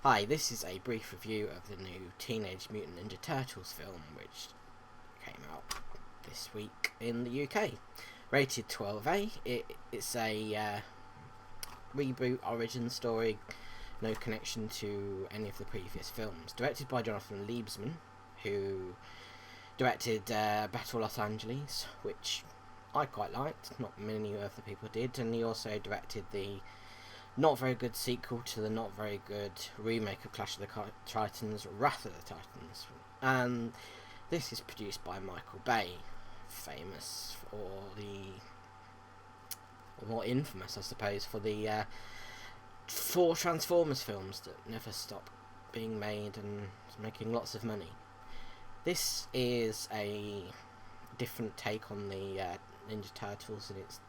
Hi, this is a brief review of the new Teenage Mutant Ninja Turtles film, which came out this week in the UK. Rated 12A, it's a reboot origin story, no connection to any of the previous films. Directed by Jonathan Liebesman, who directed Battle Los Angeles, which I quite liked, not many other people did, and he also directed the not very good sequel to the not very good remake of Clash of the Titans, Wrath of the Titans. And this is produced by Michael Bay, famous for or more infamous, I suppose, for the 4 Transformers films that never stop being made and making lots of money. This is a different take on the Ninja Turtles, and it's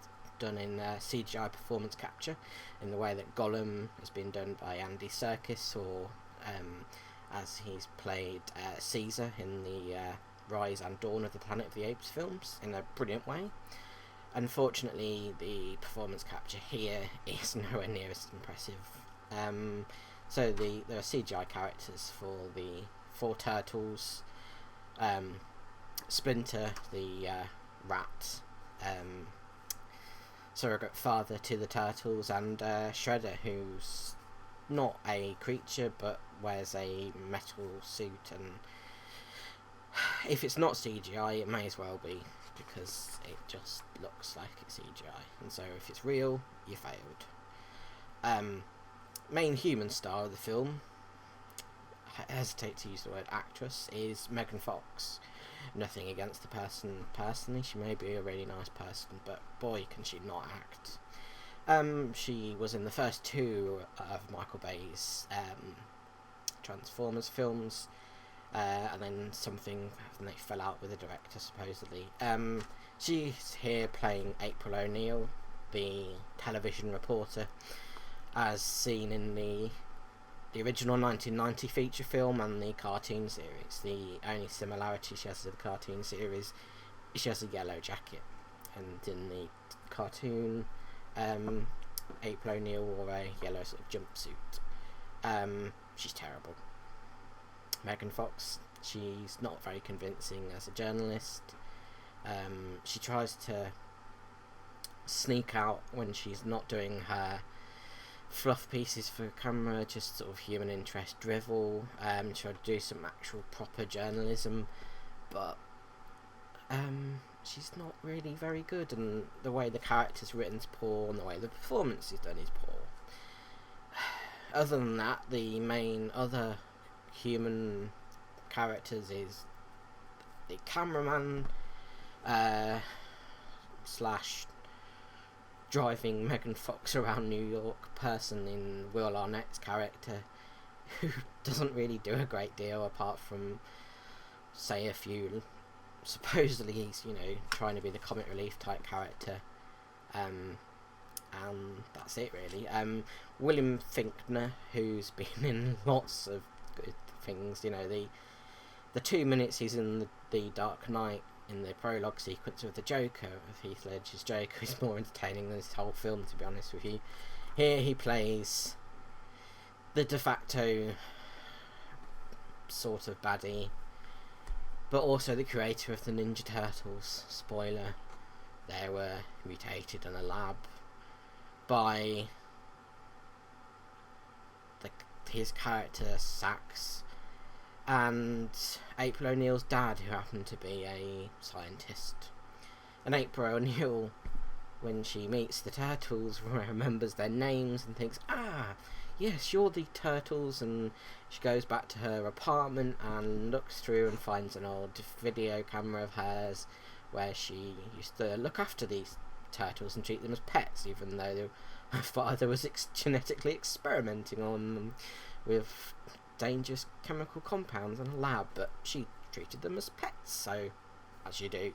done in CGI performance capture in the way that Gollum has been done by Andy Serkis, or as he's played Caesar in the Rise and Dawn of the Planet of the Apes films in a brilliant way. Unfortunately, the performance capture here is nowhere near as impressive. So there are CGI characters for the 4 turtles, Splinter, the rat, surrogate father to the turtles, and Shredder, who's not a creature but wears a metal suit, and if it's not CGI it may as well be, because it just looks like it's CGI, and so if it's real, you failed. Main human star of the film, I hesitate to use the word actress, is Megan Fox. Nothing against the person personally, she may be a really nice person, but boy can she not act. She was in the first 2 of Michael Bay's Transformers films, and then they fell out with the director supposedly. She's here playing April O'Neil, the television reporter, as seen in the original 1990 feature film and the cartoon series. The only similarity she has to the cartoon series is she has a yellow jacket, and in the cartoon, April O'Neil wore a yellow sort of jumpsuit. She's terrible. Megan Fox, she's not very convincing as a journalist. She tries to sneak out when she's not doing her fluff pieces for camera, just sort of human interest drivel, try to do some actual proper journalism, but she's not really very good, and the way the character's written is poor, and the way the performance is done is poor. Other than that, the main other human characters is the cameraman slash driving Megan Fox around New York person in Will Arnett's character, who doesn't really do a great deal apart from say a few, supposedly he's trying to be the comic relief type character, and that's it really. William Finkner, who's been in lots of good things, the 2 minutes he's in the Dark Knight in the prologue sequence of the Joker, of Heath Ledger's Joker, is more entertaining than this whole film, to be honest with you. Here he plays the de facto sort of baddie, but also the creator of the Ninja Turtles. Spoiler, they were mutated in a lab by his character Sax and April O'Neil's dad, who happened to be a scientist. And April O'Neil, when she meets the turtles, remembers their names and thinks, yes, you're the turtles, and she goes back to her apartment and looks through and finds an old video camera of hers where she used to look after these turtles and treat them as pets, even though her father was genetically experimenting on them with dangerous chemical compounds in a lab, but she treated them as pets, so as you do.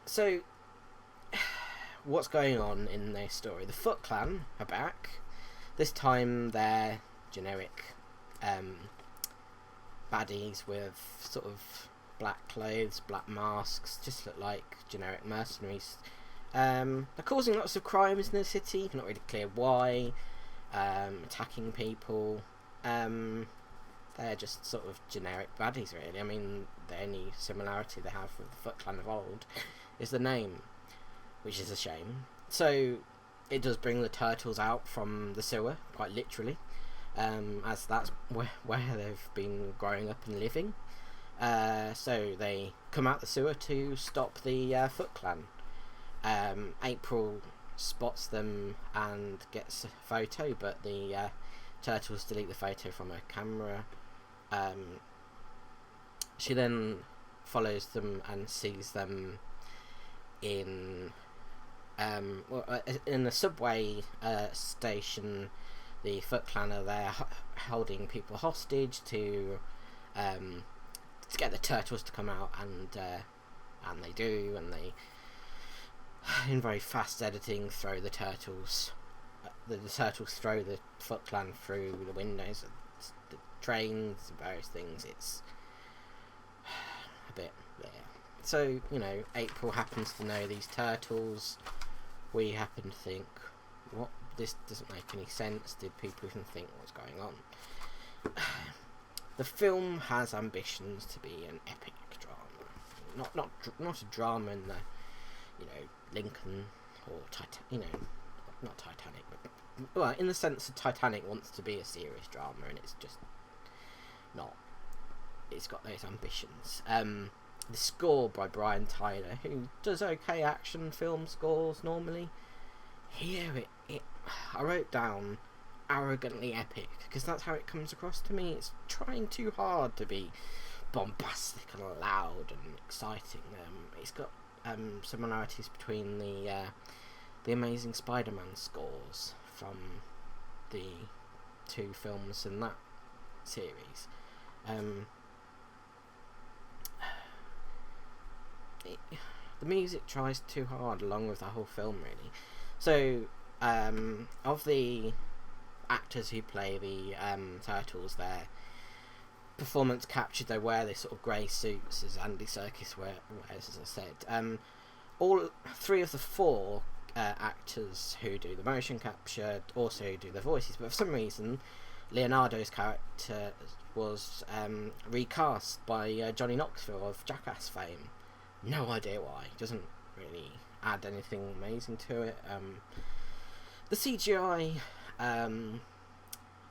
So what's going on in their story? The Foot Clan are back. This time they're generic baddies with sort of black clothes, black masks, just look like generic mercenaries. They're causing lots of crimes in the city, not really clear why. attacking people. They're just sort of generic baddies, really. I mean, the only similarity they have with the Foot Clan of old is the name, which is a shame. So it does bring the turtles out from the sewer, quite literally, as that's where they've been growing up and living. So they come out the sewer to stop the Foot Clan. April spots them and gets a photo, but the turtles delete the photo from her camera. She then follows them and sees them in a subway station. The Foot Clan are there holding people hostage to get the turtles to come out, and they do, and they, in very fast editing, throw the turtles. The turtles throw the Foot Clan through the windows of the trains and various things. It's a bit there. So, April happens to know these turtles. We happen to think, what? This doesn't make any sense. Did people even think what's going on? The film has ambitions to be an epic drama, not a drama in the, Lincoln or not Titanic, but in the sense that Titanic wants to be a serious drama, and it's just not. It's got those ambitions. The score by Brian Tyler, who does okay action film scores normally. Here, I wrote down arrogantly epic, because that's how it comes across to me. It's trying too hard to be bombastic and loud and exciting. It's got similarities between the Amazing Spider-Man scores from the two films in that series. The music tries too hard along with the whole film, really. So, of the actors who play the turtles, their performance captured. They wear this sort of grey suits, as Andy Serkis wears, as I said. All three of the four actors who do the motion capture also do the voices, but for some reason Leonardo's character was recast by Johnny Knoxville of Jackass fame. No idea why. Doesn't really add anything amazing to it. The CGI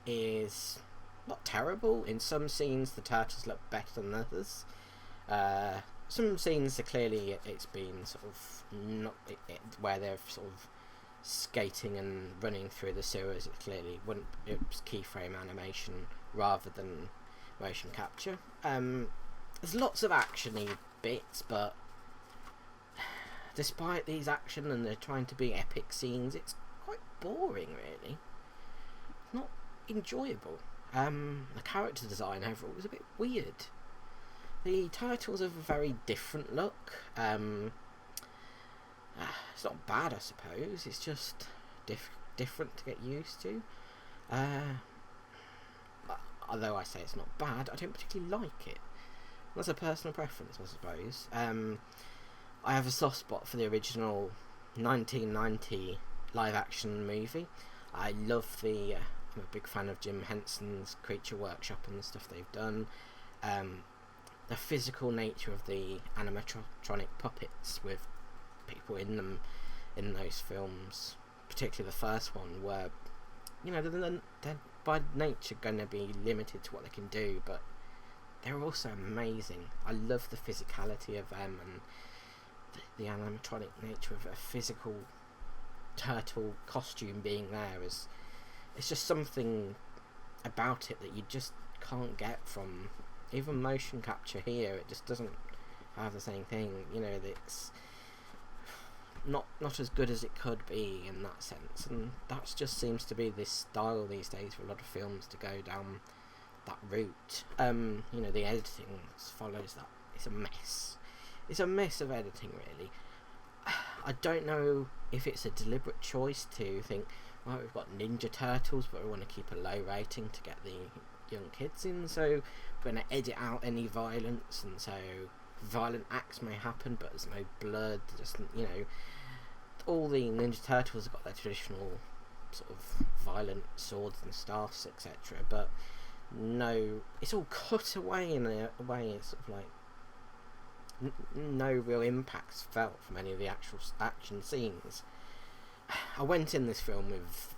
is not terrible. In some scenes the turtles look better than others. Some scenes are clearly it's been sort of not where they're sort of skating and running through the sewers. It's keyframe animation rather than motion capture. There's lots of actiony bits, but despite these action and they're trying to be epic scenes, it's quite boring, really. Not enjoyable. The character design overall was a bit weird. The titles have a very different look. It's not bad, I suppose. It's just different to get used to. Although I say it's not bad, I don't particularly like it. That's a personal preference, I suppose. I have a soft spot for the original 1990 live-action movie. I love I'm a big fan of Jim Henson's Creature Workshop and the stuff they've done. The physical nature of the animatronic puppets with people in them in those films, particularly the first one, were, they're by nature going to be limited to what they can do, but they're also amazing. I love the physicality of them and the animatronic nature of a physical turtle costume being there. It's just something about it that you just can't get from even motion capture here. It just doesn't have the same thing. It's not as good as it could be in that sense, and that just seems to be this style these days for a lot of films, to go down that route. The editing follows that. It's a mess. It's a mess of editing, really. I don't know if it's a deliberate choice to think, well, we've got Ninja Turtles, but we want to keep a low rating to get the young kids in, so we're going to edit out any violence, and so violent acts may happen, but there's no blood. Just all the Ninja Turtles have got their traditional sort of violent swords and staffs, etc. But no, it's all cut away in a way. It's sort of like no real impacts felt from any of the actual action scenes. I went in this film with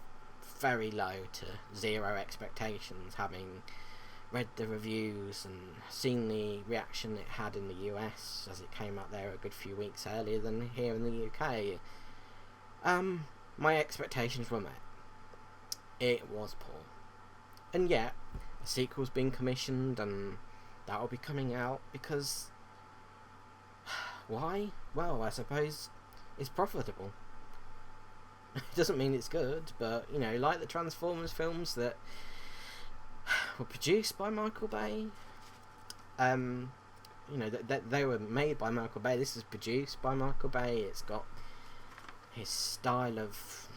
very low to zero expectations, having read the reviews and seen the reaction it had in the US as it came out there a good few weeks earlier than here in the UK. My expectations were met. It was poor. And yet, a sequel's been commissioned and that'll be coming out because... why? Well, I suppose it's profitable. It doesn't mean it's good, but, you know, like the Transformers films that were produced by Michael Bay, you know, they were made by Michael Bay. This is produced by Michael Bay. It's got his style of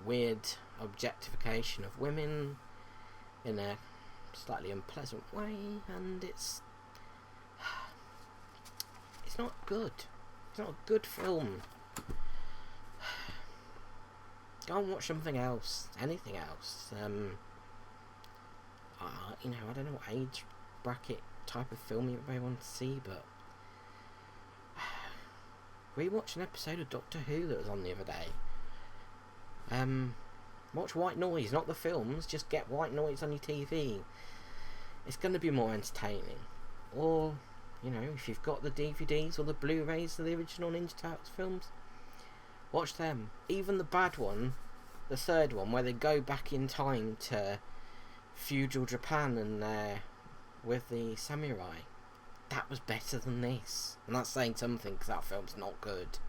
weird objectification of women in a slightly unpleasant way, and it's not good. It's not a good film. Go and watch something else, anything else. You know, I don't know what age bracket type of film you may want to see, but rewatch an episode of Doctor Who that was on the other day. Watch White Noise, not the films, just get White Noise on your TV. It's going to be more entertaining. Or, you know, if you've got the DVDs or the Blu-rays of the original Ninja Turtles films, watch them. Even the bad one, the third one, where they go back in time to feudal Japan and with the samurai, that was better than this. And that's saying something, because that film's not good.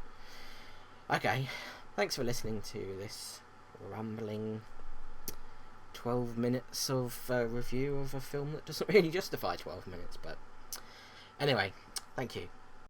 Okay, thanks for listening to this rambling 12 minutes of review of a film that doesn't really justify 12 minutes, but anyway, thank you.